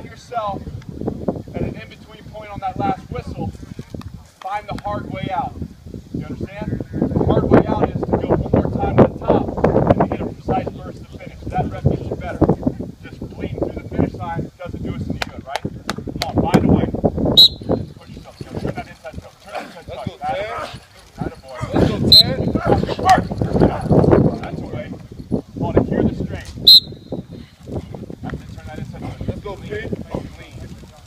find yourself at an in-between point on that last whistle, find the hard way out. You understand? The hard way out is to go one more time to the top and to get a precise burst to finish. That rep gets you better. Just bleeding through the finish line doesn't do us any good, right? Come on, find a way. Push yourself. Turn that inside toe. Turn that inside toe. Let's go, Ted. Attaboy. Let's go, Ted. That's a way. Come on, adhere the strength. After turn that inside toe. Let's go, Pete.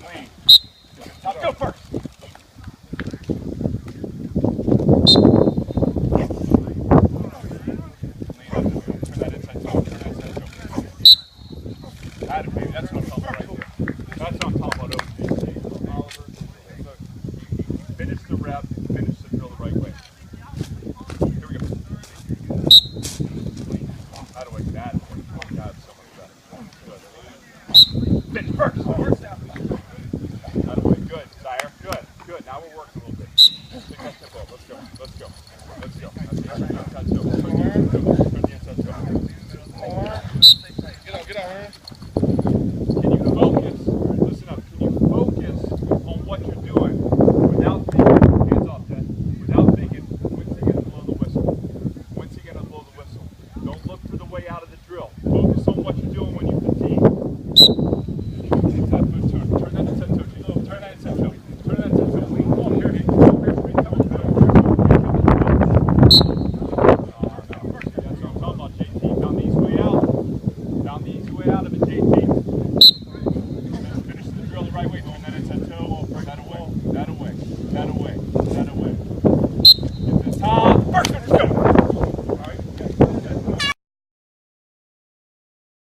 Lean. Top, go first. That's what I'm talking about right there. That's what I'm talking about over here. Finish the rep, finish the drill the right way. Here we go. That way, that way. Oh God, so much better. Good. Finish first.